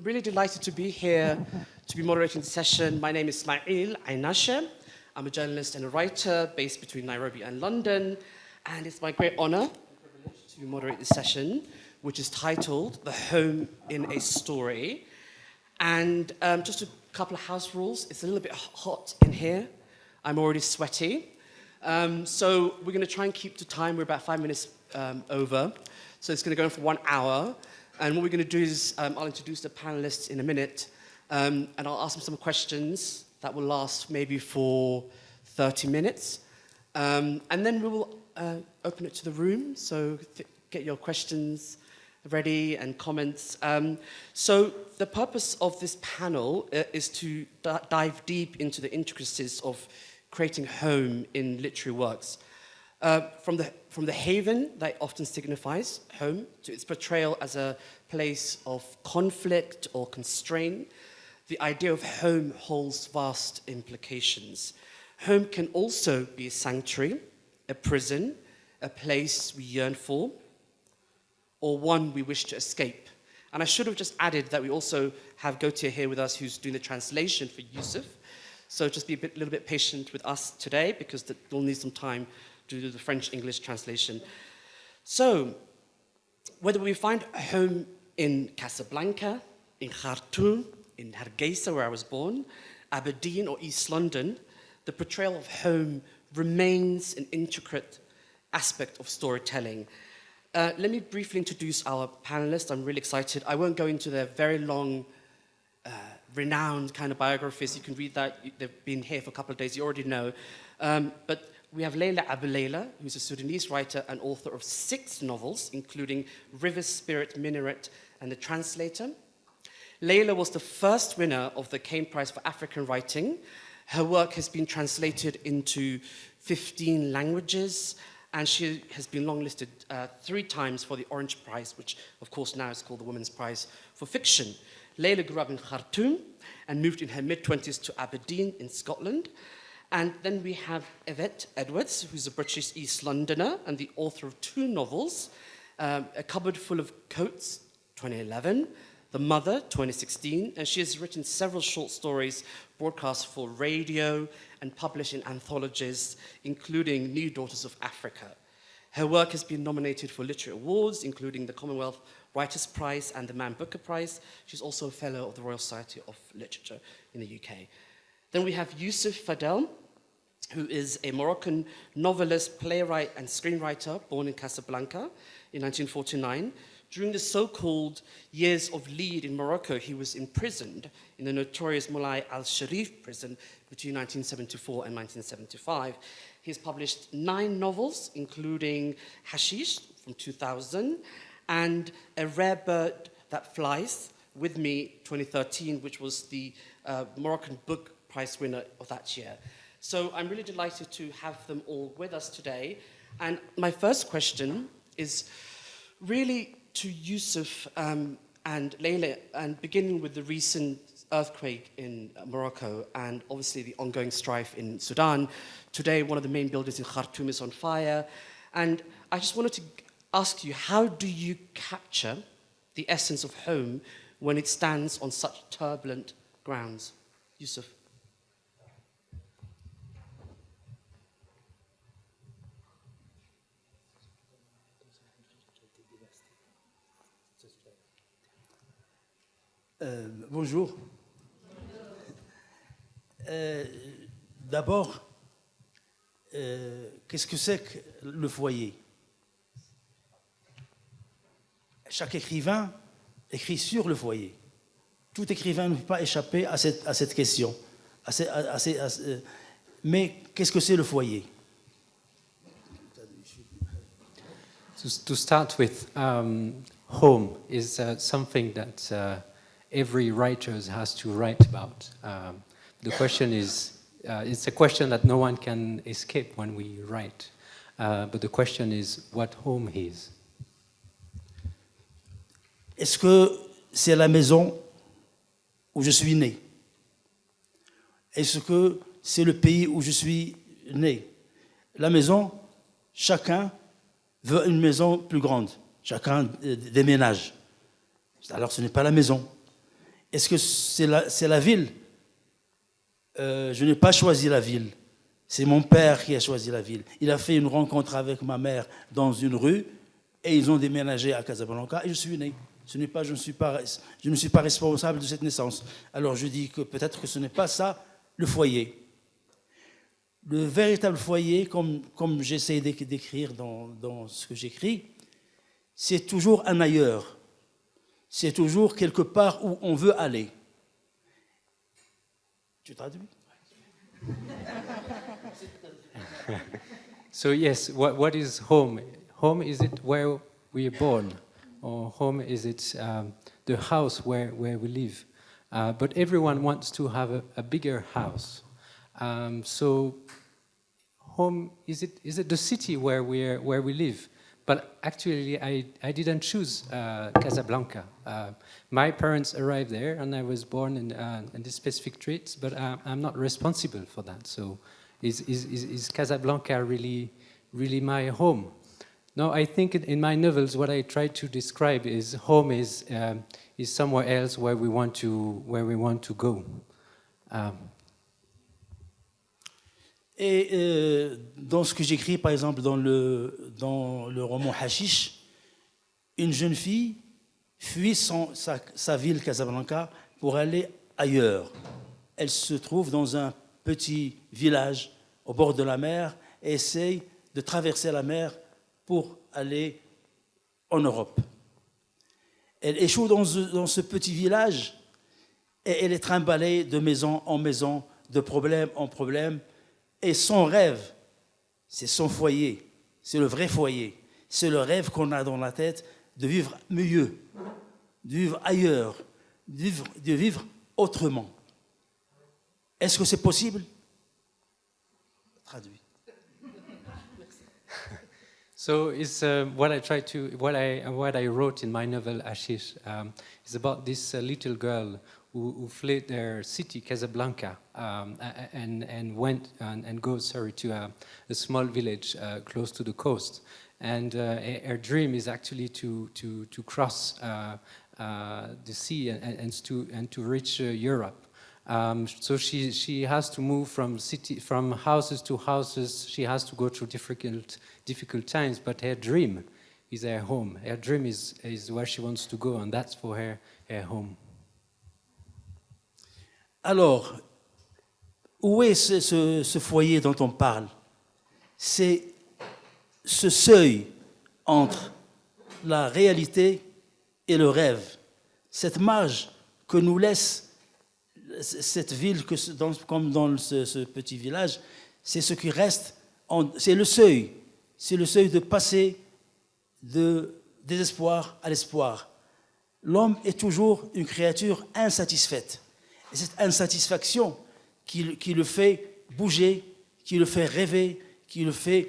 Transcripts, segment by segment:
really delighted to be here to be moderating the session. My name is Ismail, Enashe. I'm a journalist and a writer based between Nairobi and London, and it's my great honor and privilege to moderate this session, which is titled The Home in a Story. And just a couple of house rules. It's a little bit hot in here. I'm already sweaty. So we're going to try and keep to time. We're about 5 minutes over. So it's going to go on for 1 hour. And what we're going to do is I'll introduce the panelists in a minute. And I'll ask them some questions that will last maybe for 30 minutes. And then we will open it to the room. So get your questions ready and comments. So the purpose of this panel is to dive deep into the intricacies of creating home in literary works. From the haven that often signifies home to its portrayal as a place of conflict or constraint, the idea of home holds vast implications. Home can also be a sanctuary, a prison, a place we yearn for, or one we wish to escape. And I should have just added that we also have Gautier here with us, who's doing the translation for Youssef. So just be a little bit patient with us today, because we'll need some time to do the French-English translation. So, whether we find a home in Casablanca, in Khartoum, in Hargeisa, where I was born, Aberdeen, or East London, the portrayal of home remains an intricate aspect of storytelling. Let me briefly introduce our panelists. I'm really excited. I won't go into their very long, renowned kind of biographies. You can read that. They've been here for a couple of days. You already know. But we have Leila Aboulela, who's a Sudanese writer and author of 6 novels, including River Spirit, Minaret, and The Translator. Leila was the first winner of the Cain Prize for African Writing. Her work has been translated into 15 languages, and she has been longlisted 3 times for the Orange Prize, which, of course, now is called the Women's Prize for Fiction. Leila grew up in Khartoum and moved in her mid-20s to Aberdeen in Scotland. And then we have Yvvette Edwards, who's a British East Londoner and the author of 2 novels, A Cupboard Full of Coats, 2011, The Mother, 2016, and she has written several short stories broadcast for radio and published in anthologies, including New Daughters of Africa. Her work has been nominated for literary awards, including the Commonwealth Writers' Prize and the Man Booker Prize. She's also a Fellow of the Royal Society of Literature in the UK. Then we have Youssef Fadel, who is a Moroccan novelist, playwright, and screenwriter born in Casablanca in 1949. During the so-called years of Lead in Morocco, he was imprisoned in the notorious Moulay al-Sharif prison between 1974 and 1975. He has published 9 novels, including Hashish from 2000, and A Rare Bird That Flies, With Me, 2013, which was the Moroccan Book Prize winner of that year. So I'm really delighted to have them all with us today. And my first question is really to Youssef and Leila, and beginning with the recent earthquake in Morocco and obviously the ongoing strife in Sudan. Today, one of the main buildings in Khartoum is on fire. And I just wanted to ask you, how do you capture the essence of home when it stands on such turbulent grounds? Youssef. Bonjour. D'abord, qu'est-ce que c'est que le foyer? Chaque écrivain écrit sur le foyer. Tout écrivain ne peut pas échapper à cette question. Mais qu'est-ce que c'est le foyer? To start with, home is something that every writer has to write about. The question is, it's a question that no one can escape when we write. But the question is what home is. Est-ce que c'est la maison où je suis né? Est-ce que c'est le pays où je suis né? La maison, chacun veut une maison plus grande. Chacun déménage. Alors ce n'est pas la maison. Est-ce que c'est la ville? Je n'ai pas choisi la ville. C'est mon père qui a choisi la ville. Il a fait une rencontre avec ma mère dans une rue et ils ont déménagé à Casablanca et je suis né. Je ne suis pas responsable de cette naissance. Alors je dis que peut-être que ce n'est pas ça le foyer. Le véritable foyer, comme j'essaie d'écrire dans ce que j'écris, c'est toujours un ailleurs. C'est toujours quelque part où on veut aller. Tu traduis? So yes, what is home? Home, is it where we are born? Or home, is it the house where we live? But everyone wants to have a bigger house. So home, is it the city where we live? But actually, I didn't choose Casablanca. My parents arrived there, and I was born in this specific street, but I'm not responsible for that. So is Casablanca really my home? No, I think in my novels, what I try to describe is home is somewhere else where we want to go. Et dans ce que j'écris, par exemple, dans le roman Hashish, une jeune fille fuit sa ville Casablanca pour aller ailleurs. Elle se trouve dans un petit village au bord de la mer et essaye de traverser la mer pour aller en Europe. Elle échoue dans ce petit village et elle est trimballée de maison en maison, de problème en problème. Et son rêve, c'est son foyer, c'est le vrai foyer. C'est le rêve qu'on a dans la tête de vivre mieux, de vivre ailleurs, de vivre autrement. Est-ce que c'est possible? Traduit. So it's what I wrote in my novel Ashish is about this little girl who fled their city Casablanca and went and goes to a small village close to the coast, and her dream is actually to cross the sea and to reach Europe. So she has to move from houses to houses. She has to go through difficult times, but her dream is her home. Her dream is where she wants to go, and that's for her home. Alors, où est ce foyer dont on parle? C'est ce seuil entre la réalité et le rêve. Cette marge que nous laisse cette ville, comme dans ce petit village, c'est ce qui reste, c'est le seuil de passer de désespoir à l'espoir. L'homme est toujours une créature insatisfaite. Et cette insatisfaction qui le fait bouger, qui le fait rêver, qui le fait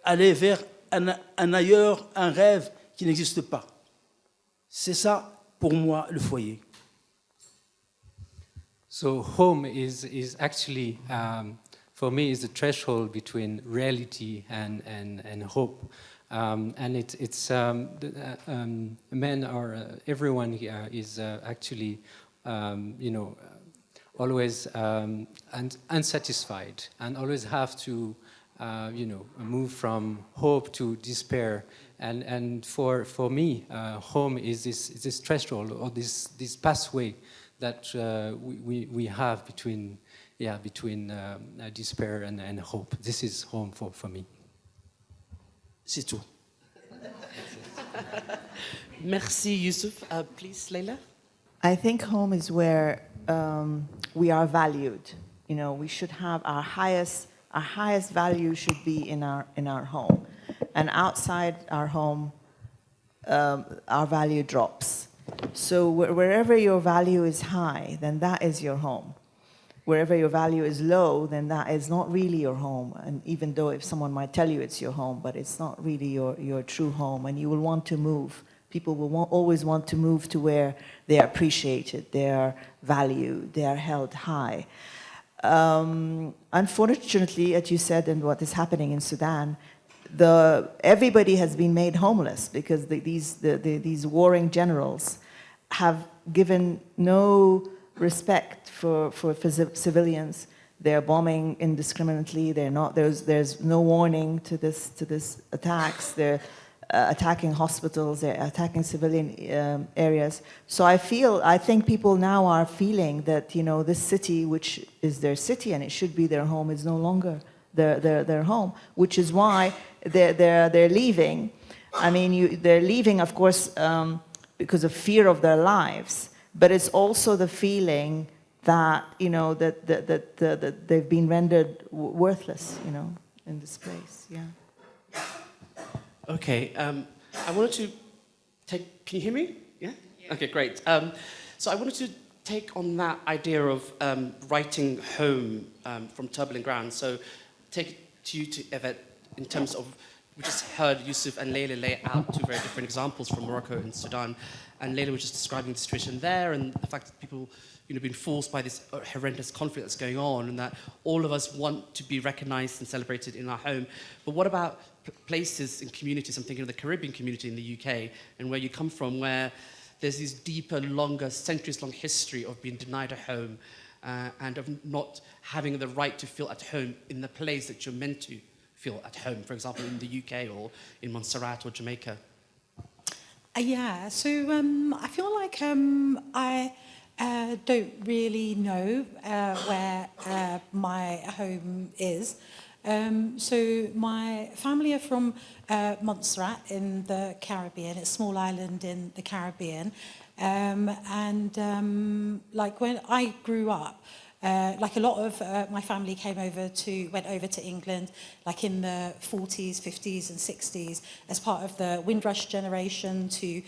aller vers un ailleurs, un rêve qui n'existe pas. C'est ça, pour moi, le foyer. So home is actually, for me, is the threshold between reality and hope. And it's men or everyone here is actually, always unsatisfied and always have to, move from hope to despair. And for me, home is this threshold or this pathway that we have between despair and hope. This is home for me. C'est tout. Merci, Youssef. Please, Leila. I think home is where we are valued. We should have our highest value should be in our home, and outside our home, our value drops. So wherever your value is high, then that is your home. Wherever your value is low, then that is not really your home. And even though if someone might tell you it's your home, but it's not really your true home, and you will want to move. People will always want to move to where they are appreciated, they are valued, they are held high. Unfortunately, as you said, and what is happening in Sudan, everybody has been made homeless because these warring generals have given no respect for civilians. They're bombing indiscriminately. There's no warning to this attacks. They're attacking hospitals. They're attacking civilian areas. So I think people now are feeling that this city, which is their city and it should be their home, is no longer their home, which is why they're leaving. I mean, they're leaving, of course, because of fear of their lives, but it's also the feeling that that they've been rendered worthless, in this place. Yeah. Okay. I wanted to take. Can you hear me? Yeah. Okay. Great. So I wanted to take on that idea of writing home from turbulent ground. So take it to you, to Yvvette, in terms of. We just heard Youssef and Leila lay out two very different examples from Morocco and Sudan, and Leila was just describing the situation there and the fact that people, being forced by this horrendous conflict that's going on, and that all of us want to be recognised and celebrated in our home. But what about places and communities? I'm thinking of the Caribbean community in the UK and where you come from, where there's this deeper, longer, centuries-long history of being denied a home and of not having the right to feel at home in the place that you're meant to feel at home, for example, in the UK or in Montserrat or Jamaica? Yeah, so I feel like I don't really know where my home is. So my family are from Montserrat in the Caribbean. It's a small island in the Caribbean. Like when I grew up, like a lot of my family went over to England, like in the 40s, 50s and 60s as part of the Windrush generation to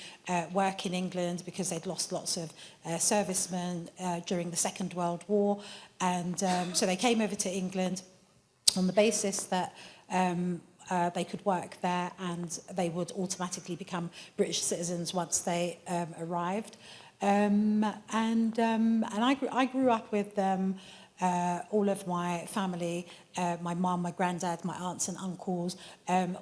work in England because they'd lost lots of servicemen during the Second World War. And so they came over to England on the basis that they could work there and they would automatically become British citizens once they arrived. And I grew up with all of my family, my mum, my granddad, my aunts and uncles.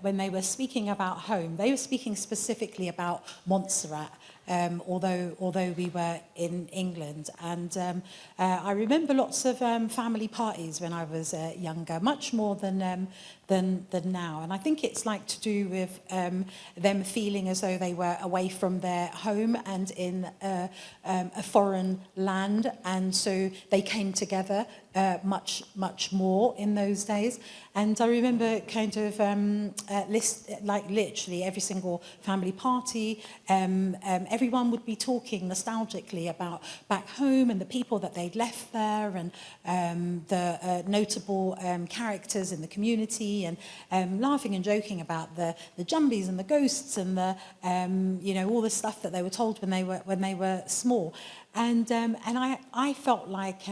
When they were speaking about home, they were speaking specifically about Montserrat, although we were in England. And I remember lots of family parties when I was younger, much more than now. And I think it's like to do with them feeling as though they were away from their home and in a foreign land, and so they came together much more in those days. And I remember kind of like literally every single family party, everyone would be talking nostalgically about back home and the people that they'd left there, and the notable characters in the community, and laughing and joking about the jumbies and the ghosts and the all the stuff that they were told when they were small. And I felt like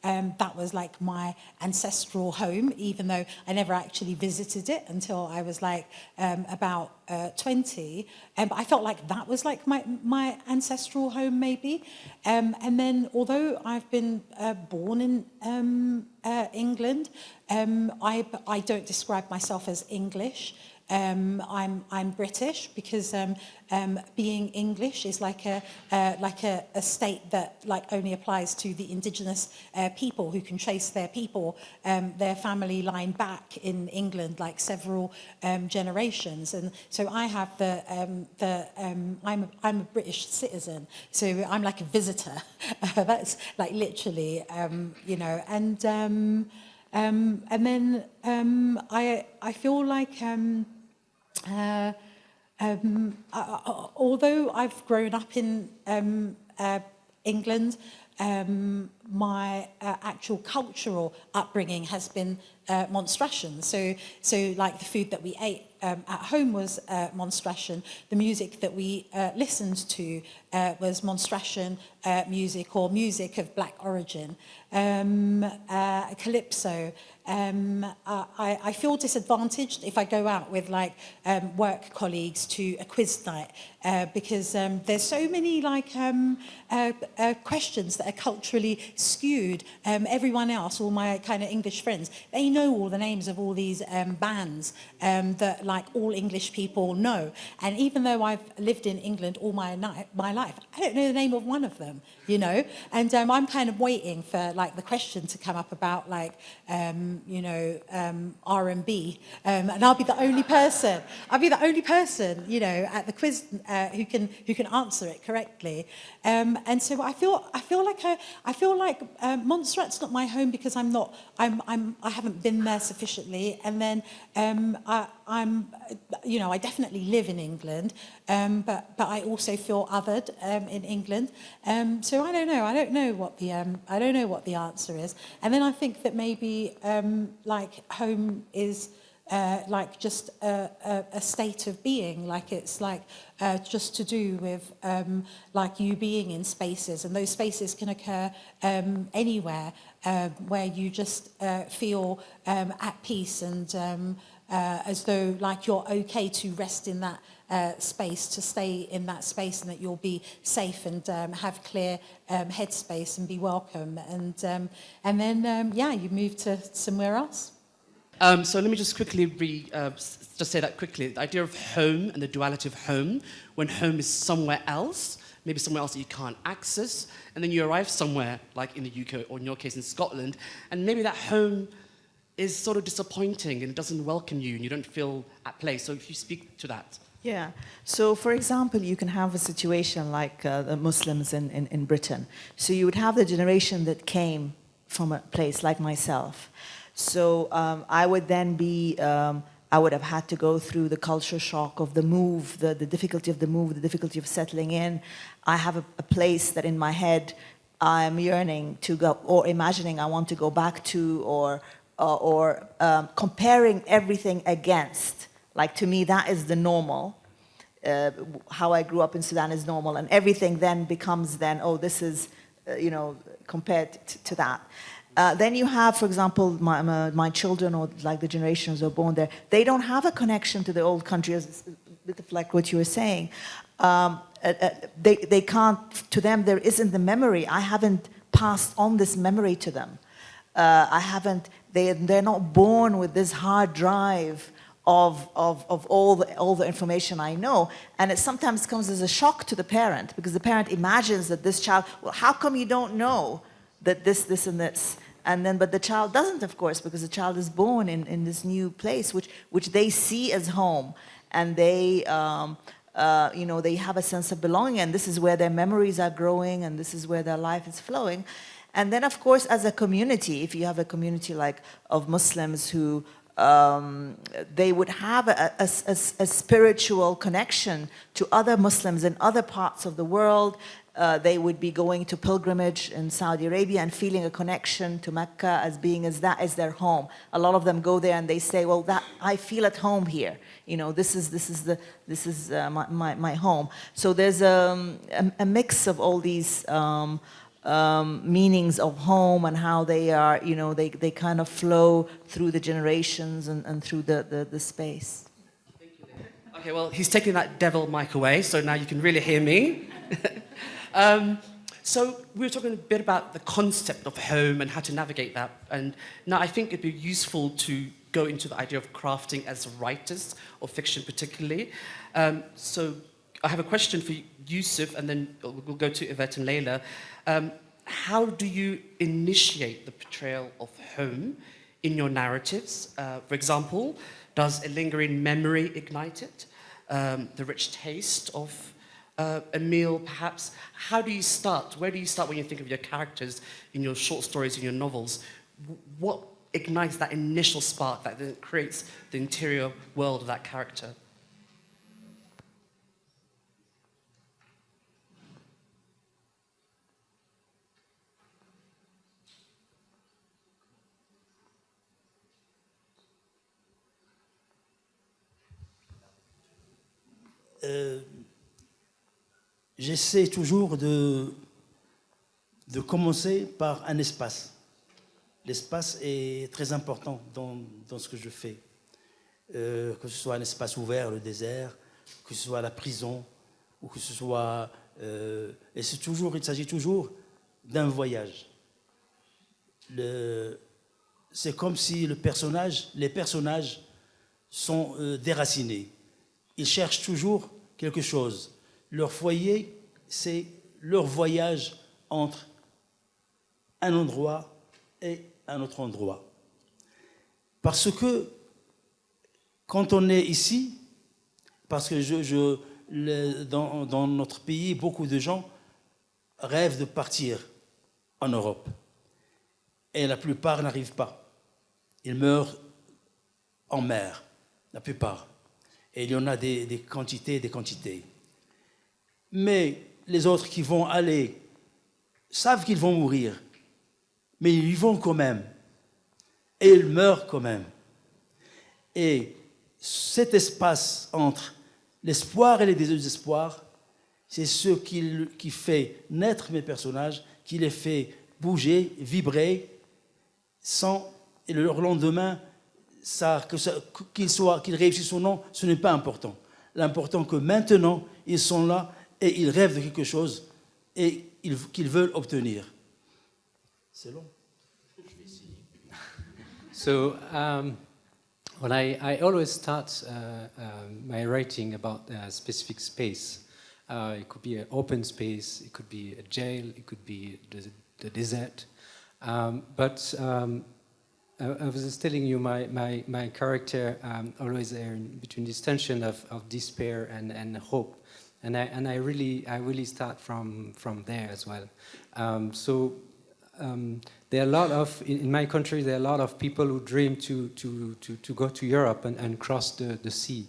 that was like my ancestral home, even though I never actually visited it until I was like about 20. But I felt like that was like my ancestral home, maybe. And then, although I've been born in England, I don't describe myself as English. I'm British because being English is like a state that like only applies to the indigenous people who can trace their their family line back in England like several generations. And so I have I'm a British citizen, so I'm like a visitor. That's like literally and then I feel like although I've grown up in England, my actual cultural upbringing has been Monstratian. So like the food that we ate at home was Monstratian. The music that we listened to was Monstratian music, or music of black origin. Calypso. I feel disadvantaged if I go out with like work colleagues to a quiz night because there's so many like questions that are culturally skewed. Everyone else, all my kind of English friends, they know all the names of all these bands that like all English people know. And even though I've lived in England all my life. I don't know the name of one of them, you know, and I'm kind of waiting for like the question to come up about like, you know, R&B, and I'll be the only person. You know, at the quiz who can answer it correctly. And so I feel like Montserrat's not my home because I haven't been there sufficiently, and then you know, I definitely live in England, but I also feel othered in England. So I don't know what the answer is. And then I think that maybe like home is like just a state of being, like it's like just to do with like you being in spaces, and those spaces can occur anywhere where you just feel at peace and as though like you're okay to rest in that space, to stay in that space, and that you'll be safe and have clear headspace and be welcome, and then yeah, you move to somewhere else. So let me just quickly just say that quickly. The idea of home and the duality of home, when home is somewhere else, maybe somewhere else that you can't access, and then you arrive somewhere, like in the UK, or in your case in Scotland, and maybe that home is sort of disappointing and it doesn't welcome you and you don't feel at place. So if you speak to that. Yeah. So, for example, you can have a situation like the Muslims in Britain. So you would have the generation that came from a place like myself. So I would then be, I would have had to go through the culture shock of the move, the difficulty of the move, the difficulty of settling in. I have a place that in my head I'm yearning to go, or imagining I want to go back to, or comparing everything against. Like, to me, that is the normal. How I grew up in Sudan is normal, and everything then becomes then, oh, this is, you know, compared to that. Then you have, for example, my children, or like the generations who are born there, they don't have a connection to the old country, as a bit of like what you were saying. They can't, to them, there isn't the memory. I haven't passed on this memory to them. I haven't, they're not born with this hard drive of all the information I know, and it sometimes comes as a shock to the parent, because the parent imagines that this child, well, how come you don't know that this and this? And then, but the child doesn't, of course, because the child is born in this new place, which they see as home, and they, you know, they have a sense of belonging, and this is where their memories are growing, and this is where their life is flowing. And then, of course, as a community, if you have a community like of Muslims who they would have a spiritual connection to other Muslims in other parts of the world. They would be going to pilgrimage in Saudi Arabia and feeling a connection to Mecca as being as that is their home. A lot of them go there and they say, well, that I feel at home here. You know, this is my home. So there's a mix of all these meanings of home, and how they are, you know, they kind of flow through the generations and through the space. Thank you. Okay, well, he's taking that devil mic away, so now you can really hear me. So we were talking a bit about the concept of home and how to navigate that, and now I think it'd be useful to go into the idea of crafting as writers of fiction particularly. So I have a question for Youssef, and then we'll go to Yvvette and Leila. How do you initiate the portrayal of home in your narratives? For example, does a lingering memory ignite it? The rich taste of a meal, perhaps? How do you start? Where do you start when you think of your characters in your short stories, in your novels? What ignites that initial spark that then creates the interior world of that character? J'essaie toujours de commencer par un espace. L'espace est très important dans ce que je fais. Que ce soit un espace ouvert, le désert, que ce soit la prison, ou que ce soit... et il s'agit toujours d'un voyage. C'est comme si les personnages sont déracinés. Ils cherchent toujours quelque chose. Leur foyer c'est leur voyage entre un endroit et un autre endroit. Parce que quand on est ici, parce que dans notre pays, beaucoup de gens rêvent de partir en Europe. Et la plupart n'arrivent pas. Ils meurent en mer, la plupart. Et il y en a des quantités, des quantités. Mais les autres qui vont aller savent qu'ils vont mourir, mais ils y vont quand même. Et ils meurent quand même. Et cet espace entre l'espoir et le désespoir, c'est ce qui fait naître mes personnages, qui les fait bouger, vibrer, et le lendemain, qu'ils réussissent ou non, ce n'est pas important. L'important que maintenant, ils sont là et ils rêvent de quelque chose et qu'ils veulent obtenir. C'est long. So, well, I always start my writing about a specific space. It could be an open space, it could be a jail, it could be the desert. But I was just telling you, my character always between this tension of despair and hope, and I really start from there as well. There are a lot of in my country. There are a lot of people who dream to go to Europe and cross the sea.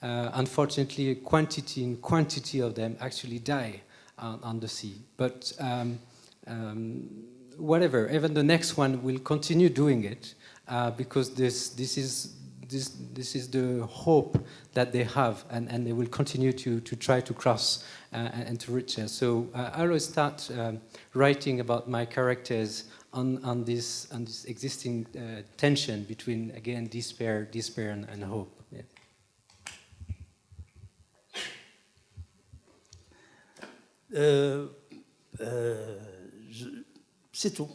Unfortunately, quantity of them actually die on the sea. But whatever, even the next one will continue doing it because this is the hope that they have, and they will continue to try to cross and to reach us. So I always start writing about my characters on this existing tension between, again, despair and hope. Yeah. C'est tout.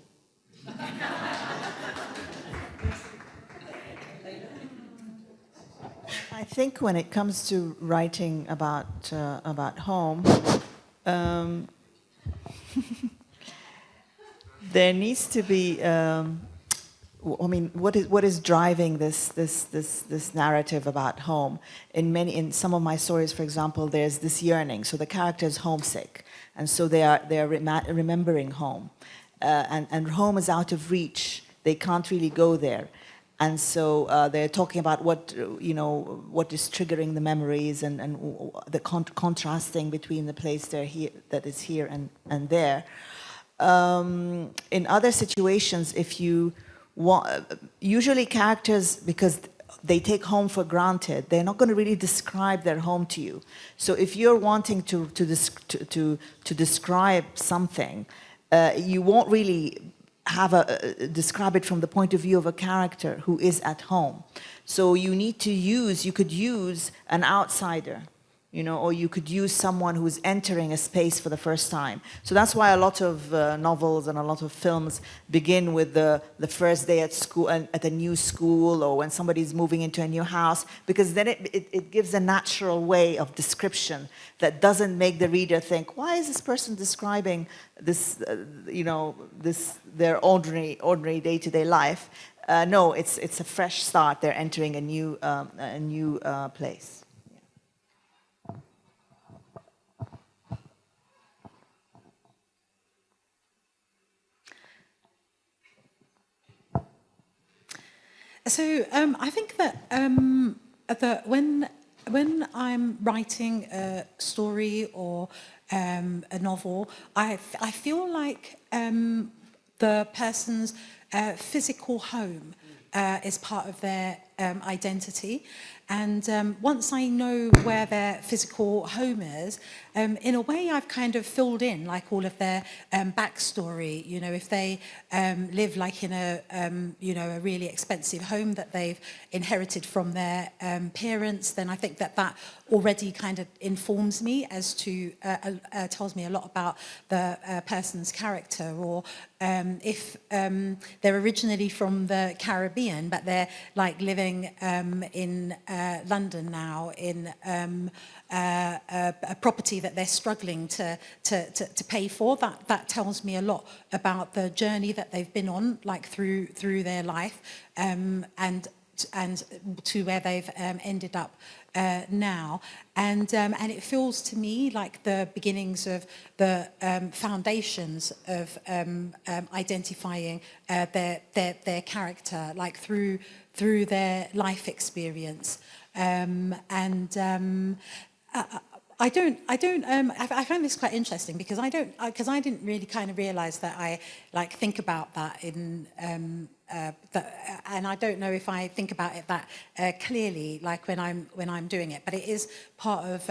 I think when it comes to writing about home, there needs to be. I mean, what is driving this narrative about home? In some of my stories, for example, there's this yearning. So the character is homesick, and so they are remembering home, and home is out of reach. They can't really go there. And so they're talking about what is triggering the memories and the contrasting between the place that is here and there. In other situations, if you want, usually characters, because they take home for granted, they're not going to really describe their home to you. So if you're wanting to describe something, you won't really describe it from the point of view of a character who is at home. So you could use an outsider, or you could use someone who's entering a space for the first time. So that's why a lot of novels and a lot of films begin with the first day at school, at a new school, or when somebody's moving into a new house, because then it gives a natural way of description that doesn't make the reader think, why is this person describing this, their ordinary day-to-day life? No, it's a fresh start. They're entering a new place. So I think that when I'm writing a story or a novel, I feel like the person's physical home is part of their identity. And once I know where their physical home is, in a way I've kind of filled in like all of their backstory. If they live like in a really expensive home that they've inherited from their parents, then I think that already kind of informs me as to, tells me a lot about the person's character. Or if they're originally from the Caribbean, but they're like living in London now in a property that they're struggling to pay for, that tells me a lot about the journey that they've been on, like through their life, and to where they've ended up now, and it feels to me like the beginnings of the foundations of identifying their character, like through their life experience, I find this quite interesting because I didn't really kind of realize that I like think about that in and I don't know if I think about it that clearly, like when I'm doing it, but it is part of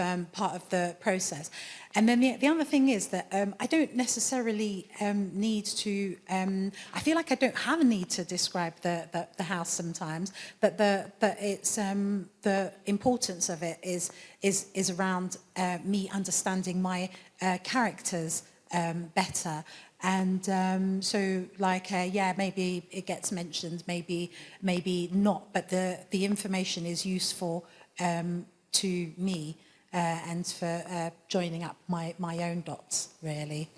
the process. And then the other thing is that I don't necessarily need to. I feel like I don't have a need to describe the house sometimes. That it's the importance of it is around me understanding my characters better. And so, like, yeah, maybe it gets mentioned, maybe not, but the information is useful to me and for joining up my own dots, really.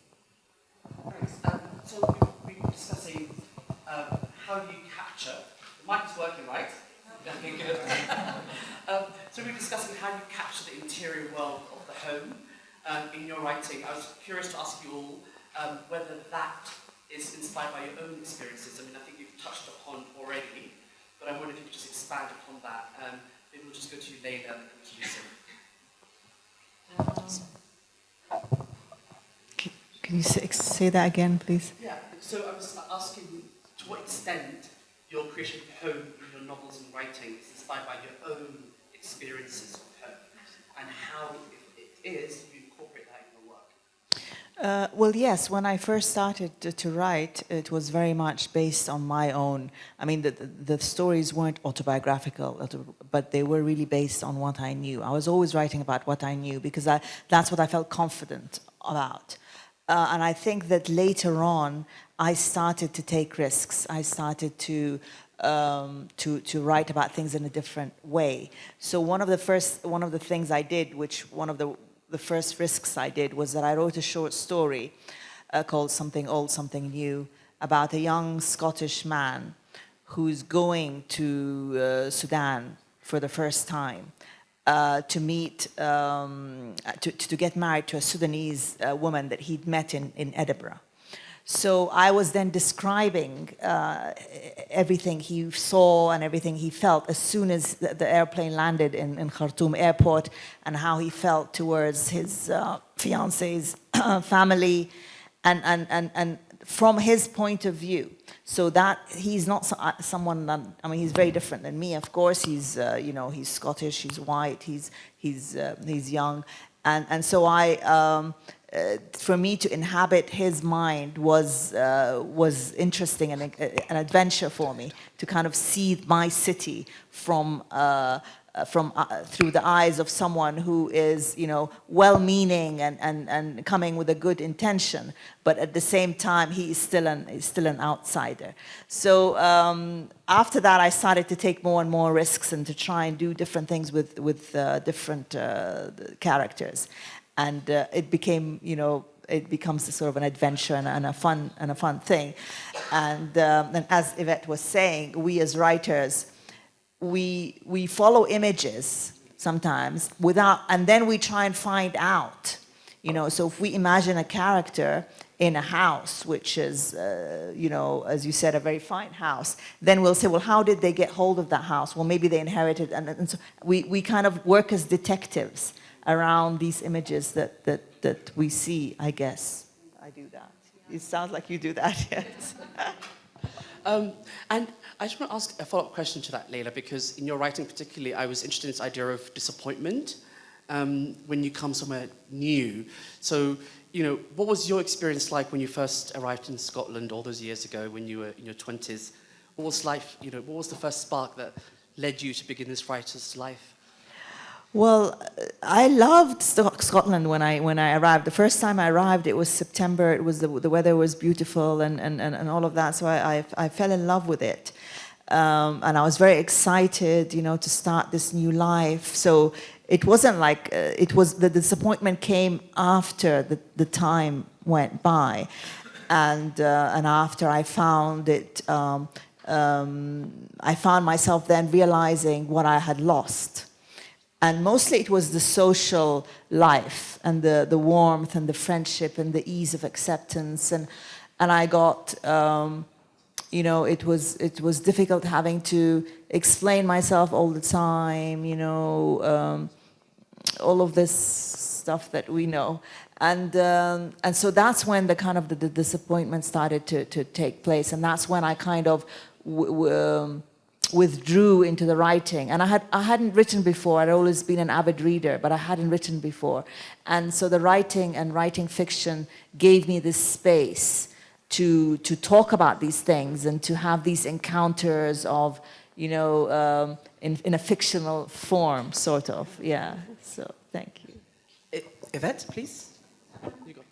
Thanks. So we were discussing how you capture. The mic is working, right? Okay, good. So we were discussing how you capture the interior world of the home in your writing. I was curious to ask you all whether that is inspired by your own experiences. I mean, I think you've touched upon already, but I wonder if you could just expand upon that. Maybe we'll just go to you, Leila, and then to Youssef. Can you say that again, please? Yeah, so I was asking to what extent your creation of home in your novels and writing is inspired by your own experiences of home, and how, if it is, you incorporate that in your work. Well, yes, when I first started to write, it was very much based on my own. I mean, the stories weren't autobiographical, but they were really based on what I knew. I was always writing about what I knew because that's what I felt confident about. And I think that later on, I started to take risks. I started to write about things in a different way. So one of the things I did, one of the first risks I did, was that I wrote a short story called Something Old, Something New, about a young Scottish man who's going to Sudan for the first time to meet, to get married to a Sudanese woman that he'd met in Edinburgh. So I was then describing everything he saw and everything he felt as soon as the airplane landed in Khartoum airport, and how he felt towards his fiance's family, and from his point of view. So that he's not someone that, I mean, he's very different than me. Of course, he's he's Scottish, he's white, he's young, and so for me to inhabit his mind was interesting and an adventure for me, to kind of see my city from through the eyes of someone who is, well-meaning and coming with a good intention, but at the same time he is still an outsider. So after that, I started to take more and more risks and to try and do different things with different characters. And it became, it becomes a sort of an adventure and a fun thing. And as Yvvette was saying, we as writers, we follow images sometimes and then we try and find out. So if we imagine a character in a house, which is, as you said, a very fine house, then we'll say, well, how did they get hold of that house? Well, maybe they inherited, and so we kind of work as detectives around these images that we see, I guess. I do that. It sounds like you do that, yes. And I just want to ask a follow-up question to that, Leila, because in your writing particularly, I was interested in this idea of disappointment when you come somewhere new. So, what was your experience like when you first arrived in Scotland all those years ago when you were in your 20s? What was life, what was the first spark that led you to begin this writer's life? Well, I loved Scotland when I arrived. The first time I arrived, it was September. It was the weather was beautiful and all of that. So I fell in love with it, and I was very excited, to start this new life. So it wasn't like it was the disappointment came after the time went by, and after I found it. I found myself then realizing what I had lost. And mostly it was the social life and the warmth and the friendship and the ease of acceptance. And I got, it was difficult having to explain myself all the time, all of this stuff that we know. And so that's when the kind of the disappointment started to take place. And that's when I kind of withdrew into the writing, and I hadn't written before. I'd always been an avid reader, but I hadn't written before, and so the writing fiction gave me this space to talk about these things and to have these encounters of, in a fictional form, sort of. Yeah. So thank you. Yvvette, please. You go.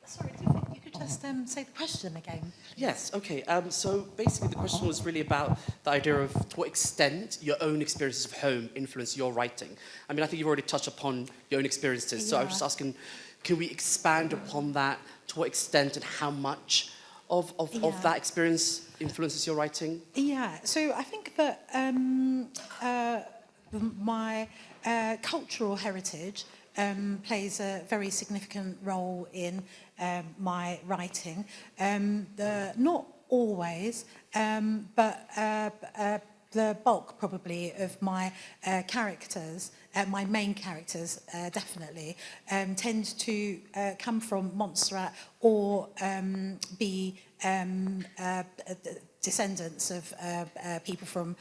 Sorry, do you think you could just say the question again? Yes, okay. So basically the question was really about the idea of to what extent your own experiences of home influence your writing. I mean, I think you've already touched upon your own experiences, so I was just asking, can we expand upon that? To what extent and how much of that experience influences your writing? Yeah, so I think that my cultural heritage plays a very significant role in my writing. Not always, but the bulk probably of my characters, my main characters definitely, tend to come from Montserrat or be descendants of people from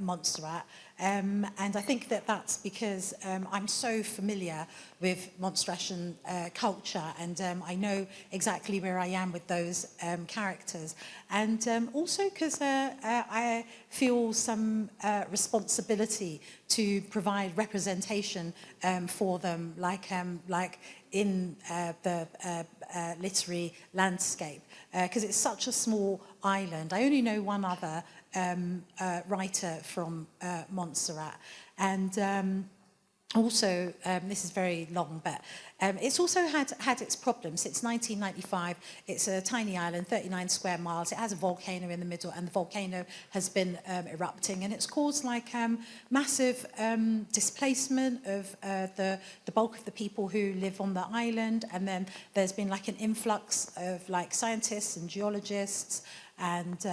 Montserrat. And I think that that's because I'm so familiar with Montserratian culture, and I know exactly where I am with those characters. And also because I feel some responsibility to provide representation for them, like in the literary landscape, because it's such a small island. I only know one other writer from Montserrat, and also, this is very long, but it's also had its problems. Since 1995, it's a tiny island, 39 square miles. It has a volcano in the middle, and the volcano has been erupting, and it's caused like massive displacement of the bulk of the people who live on the island, and then there's been like an influx of like scientists and geologists and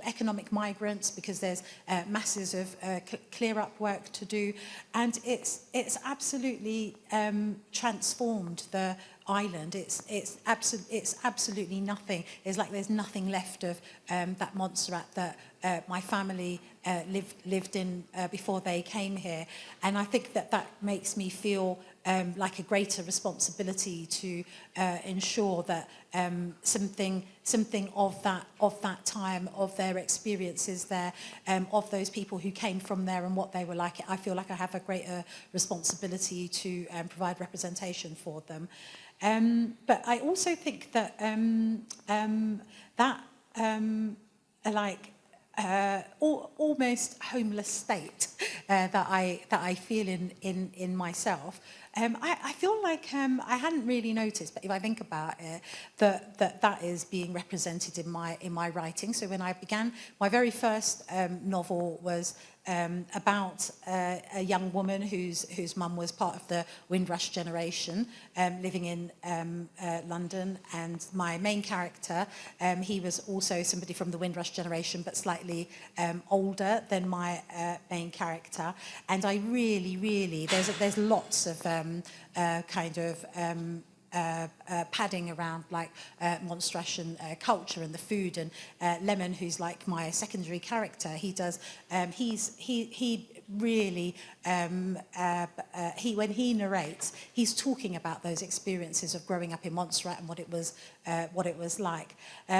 economic migrants, because there's masses of clear-up work to do, and it's absolutely transformed the island. It's absolutely nothing. It's like there's nothing left of that Montserrat that my family lived in before they came here, and I think that makes me feel like a greater responsibility to ensure that something of that time, of their experiences there, of those people who came from there and what they were like. I feel like I have a greater responsibility to provide representation for them. But I also think that almost homeless state that I feel in myself. I feel like I hadn't really noticed, but if I think about it, that is being represented in my writing. So when I began, my very first novel was about a young woman whose mum was part of the Windrush generation, living in London, and my main character, he was also somebody from the Windrush generation, but slightly older than my main character. And I really, there's lots of kind of padding around like Montserratian culture and the food, and Lemon, who's like my secondary character, he really, when he narrates, he's talking about those experiences of growing up in Montserrat and what it was like.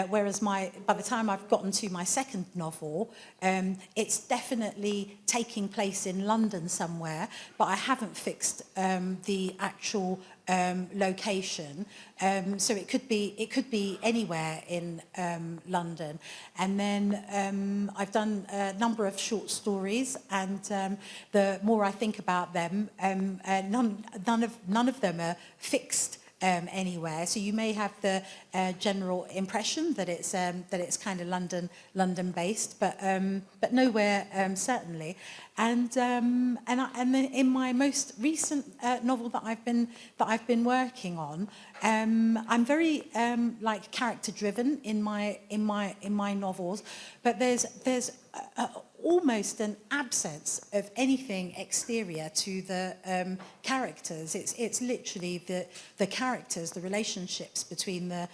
Whereas by the time I've gotten to my second novel, it's definitely taking place in London somewhere, but I haven't fixed the actual location, so it could be anywhere in London. And then I've done a number of short stories, and the more I think about them, none of them are fixed anywhere. So you may have the general impression that it's kind of London based, but nowhere certainly. And then in my most recent novel that I've been working on, I'm very like character driven in my novels, but there's almost an absence of anything exterior to the characters. It's literally the characters, the relationships between the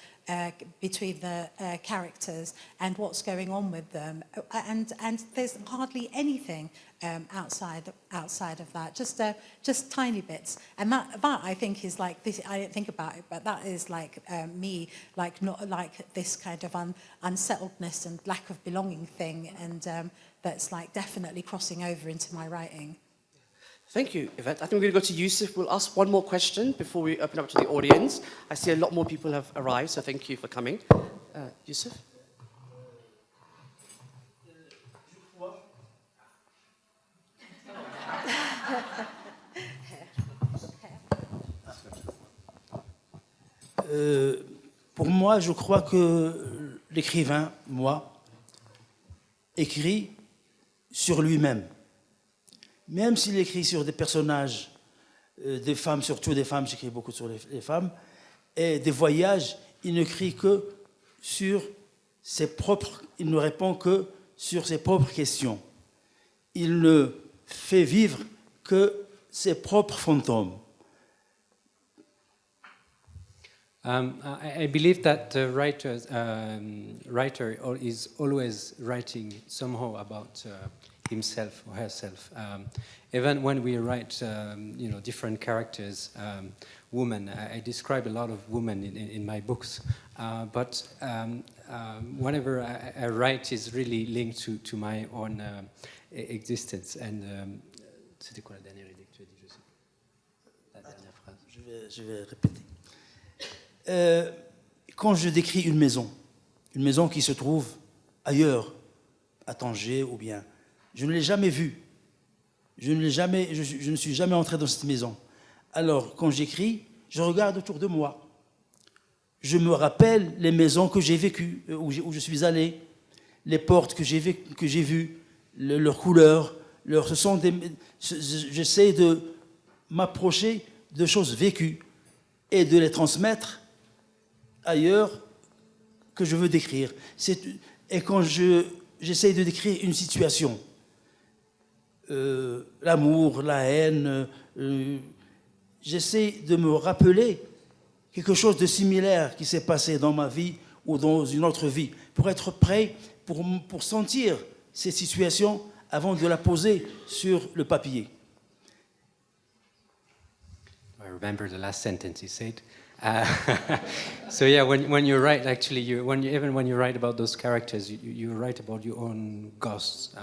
characters and what's going on with them, and there's hardly anything outside of that, just tiny bits, and that I think is like this. I didn't think about it, but that is like me, like not like this kind of unsettledness and lack of belonging thing, and that's like definitely crossing over into my writing. Thank you, Yvvette. I think we're going to go to Youssef. We'll ask one more question before we open up to the audience. I see a lot more people have arrived, so thank you for coming. Youssef? Pour moi, je crois que l'écrivain, moi, écrit sur lui-même. Même s'il écrit sur des personnages, des femmes, surtout des femmes, j'écris beaucoup sur les femmes, et des voyages, il n'écrit que sur ses propres, il ne répond que sur ses propres questions. Il ne fait vivre que ses propres fantômes. I believe that the writer is always writing somehow about himself or herself. Even when we write, different characters, women, I describe a lot of women in my books. But whatever I write is really linked to my own existence. And c'était quoi la dernière idée que tu as dit, Joseph? La dernière phrase. Je vais répéter. Quand je décris une maison qui se trouve ailleurs, à Tanger ou bien, je ne l'ai jamais vue. Je ne suis jamais entré dans cette maison. Alors, quand j'écris, je regarde autour de moi. Je me rappelle les maisons que j'ai vécues, où je suis allé, les portes que j'ai vues, leurs couleurs. J'essaie de m'approcher de choses vécues et de les transmettre ailleurs que je veux décrire. Et quand j'essaie de décrire une situation, l'amour, la haine, j'essaie de me rappeler quelque chose de similaire qui s'est passé dans ma vie ou dans une autre vie, pour être prêt, pour sentir ces situations avant de la poser sur le papier. I remember the last sentence you said. So yeah, when you write, actually, even when you write about those characters, you write about your own ghosts.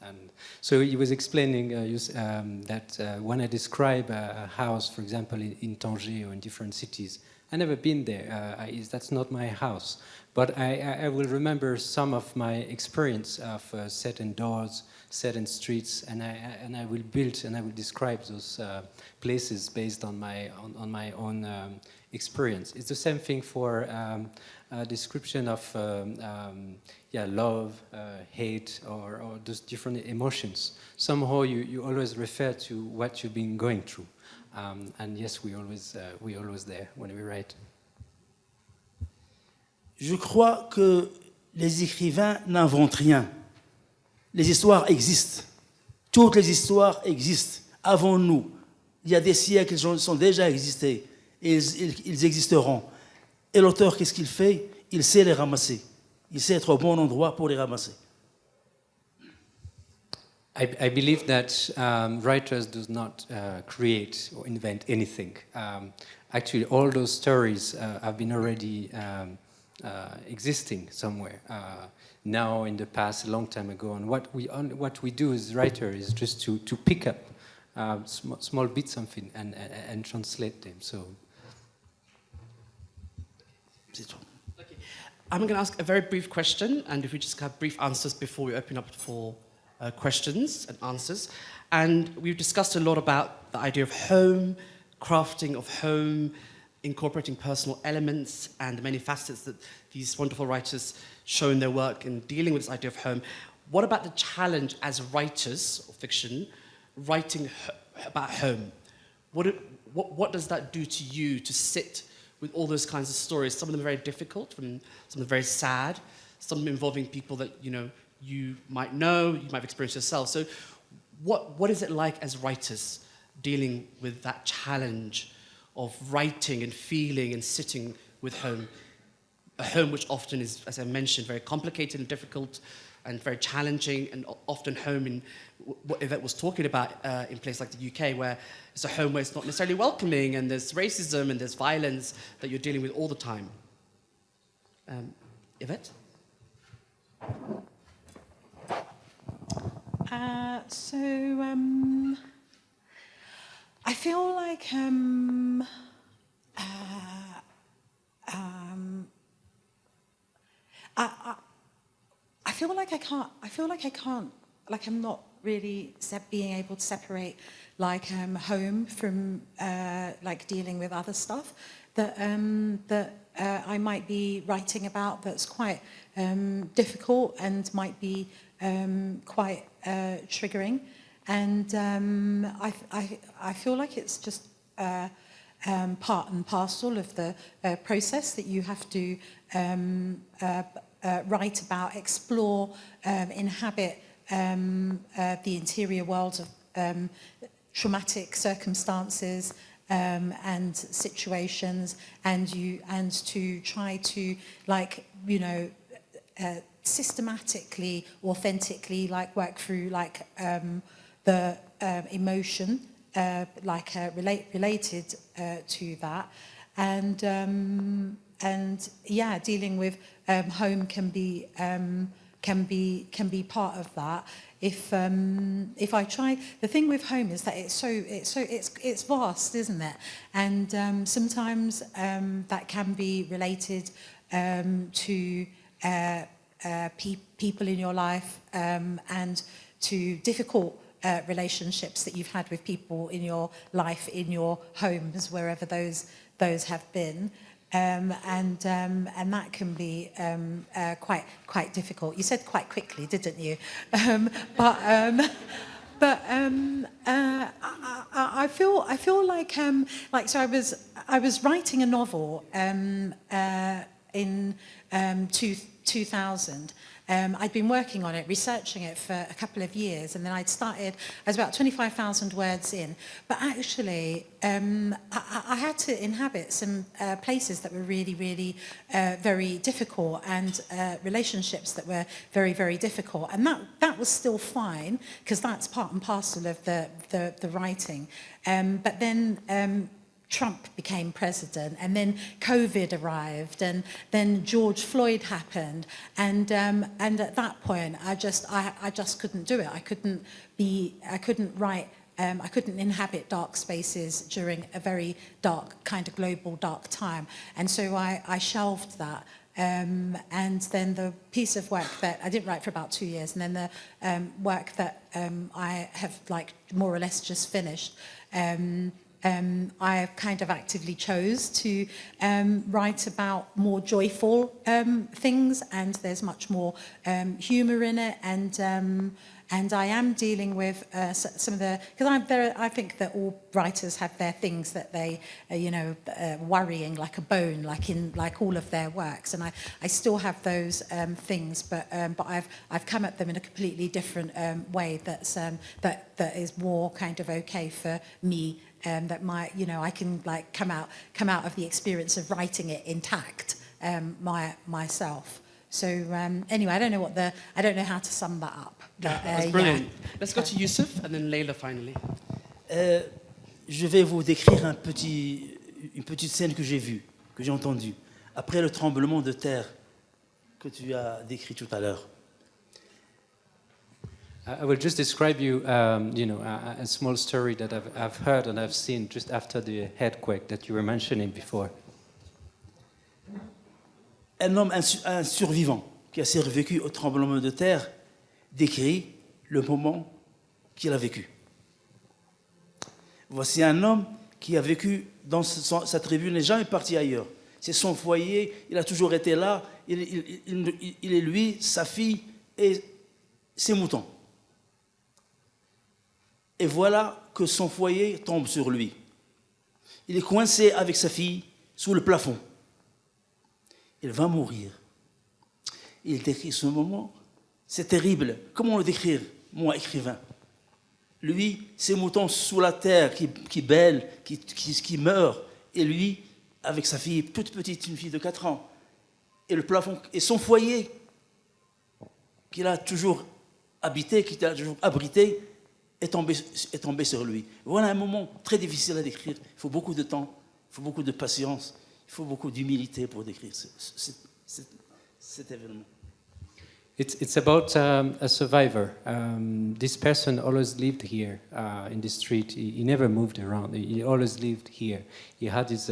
And so he was explaining that when I describe a house, for example, in Tanger or in different cities, I've never been there. That's not my house. But I will remember some of my experience of certain doors, certain streets, and I will build and I will describe those places based on my own experience. It's the same thing for a description of love, hate, or those different emotions. Somehow you always refer to what you've been going through, and yes, we always there when we write. Je crois que les écrivains n'inventent rien. Les histoires existent. Toutes les histoires existent avant nous. Il y a des siècles, elles ont déjà existé. Et ils existeront. Et l'auteur, qu'est-ce qu'il fait? Il sait les ramasser. Il sait être au bon endroit pour les ramasser. I believe that writers do not create or invent anything. Actually, all those stories have been already existing somewhere. Now, in the past, a long time ago, and what we do as writers is just to pick up small bits of it and translate them. So. Okay. I'm going to ask a very brief question, and if we just have brief answers before we open up for questions and answers. And we've discussed a lot about the idea of home, crafting of home, incorporating personal elements, and the many facets that these wonderful writers show in their work in dealing with this idea of home. What about the challenge as writers of fiction, writing about home? What does that do to you to sit with all those kinds of stories? Some of them are very difficult, some of them are very sad, some of them involving people that you might have experienced yourself. So what is it like as writers dealing with that challenge of writing and feeling and sitting with home? A home which often is, as I mentioned, very complicated and difficult and very challenging, and often home in what Yvvette was talking about in places like the UK, where it's a home where it's not necessarily welcoming, and there's racism and there's violence that you're dealing with all the time. Yvvette? I feel like I feel like I can't. Like I'm not really being able to separate like home from like dealing with other stuff that I might be writing about that's quite difficult and might be quite triggering, and I feel like it's just part and parcel of the process that you have to write about, explore, inhabit the interior world of traumatic circumstances and situations, and to try to systematically, authentically work through the emotion related to that, and yeah, dealing with home can be part of that. If I try, the thing with home is that it's vast, isn't it? And sometimes that can be related to people in your life and to difficult relationships that you've had with people in your life, in your homes, wherever those have been. And that can be quite difficult. You said quite quickly, didn't you? But I feel like so I was writing a novel in 2000. I'd been working on it, researching it for a couple of years, and then I was about 25,000 words in. But actually, I had to inhabit some places that were really, really very difficult, and relationships that were very, very difficult. And that was still fine, because that's part and parcel of the writing. But then Trump became president, and then COVID arrived, and then George Floyd happened, and at that point, I just couldn't do it. I couldn't write. I couldn't inhabit dark spaces during a very dark, kind of global dark time, and so I shelved that. And then the piece of work that I didn't write for about 2 years, and then the work that I have more or less just finished. I kind of actively chose to write about more joyful things, and there's much more humour in it, and I am dealing with some of the, because I think that all writers have their things that they worrying like a bone, like all of their works, and I still have those things, but I've come at them in a completely different way that is more kind of okay for me. That I can come out of the experience of writing it intact myself. So anyway, I don't know how to sum that up. But, That's brilliant. Let's go to Youssef and then Leila finally. Je vais vous décrire une petite scène que j'ai vue, que j'ai entendue, après le tremblement de terre que tu as décrit tout à l'heure. I will just describe you, a small story that I've heard and I've seen just after the earthquake that you were mentioning before. Un homme, un survivant qui a survécu au tremblement de terre, décrit le moment qu'il a vécu. Voici un homme qui a vécu dans sa tribu, n'est jamais parti ailleurs. C'est son foyer, il a toujours été là, il est lui, sa fille et ses moutons. Et voilà que son foyer tombe sur lui. Il est coincé avec sa fille sous le plafond. Il va mourir. Il décrit ce moment. C'est terrible. Comment le décrire, moi, écrivain? Lui, ses moutons sous la terre qui bêlent, qui meurent. Et lui, avec sa fille toute petite, une fille de 4 ans. Et le plafond, et son foyer, qu'il a toujours habité, qu'il a toujours abrité, est tombé sur lui. Voilà un moment très difficile à décrire. Il faut beaucoup de temps, il faut beaucoup de patience, il faut beaucoup d'humilité pour décrire cet événement. It's about a survivor. This person always lived here in the street. He never moved around. He always lived here. He had his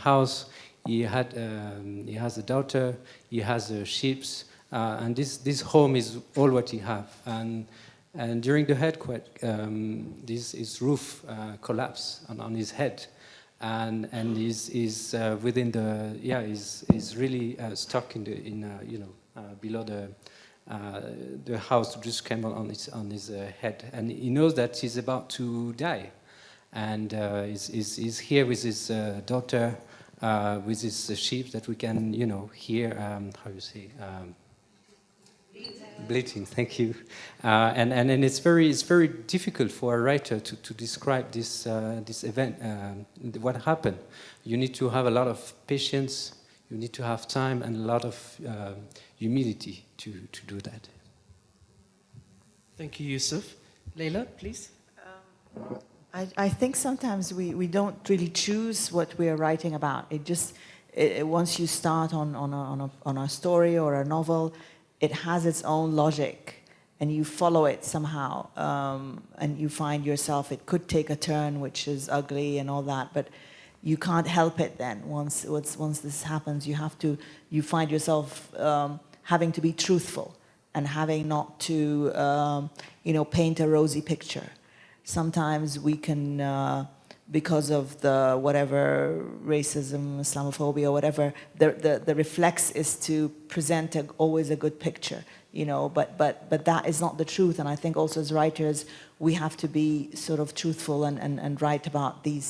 house. He has a daughter. He has sheep, and this home is all what he have. And during the earthquake, his roof collapsed on his head, and he's within the he's really stuck below the house just came on his head, and he knows that he's about to die, and he's here with his daughter, with his sheep that we can hear how you say. Bleating, thank you, and it's very difficult for a writer to describe this event, what happened. You need to have a lot of patience, you need to have time and a lot of humility to do that. Thank you, Youssef. Leila, please. I think sometimes we don't really choose what we are writing about. Once you start on a story or a novel, it has its own logic, and you follow it somehow, and you find yourself, it could take a turn which is ugly and all that, but you can't help it then. Once this happens, you find yourself having to be truthful and having not to, paint a rosy picture. Sometimes we can, because of the whatever racism, Islamophobia, whatever, the reflex is to present always a good picture, but that is not the truth. And I think also as writers, we have to be sort of truthful and write about the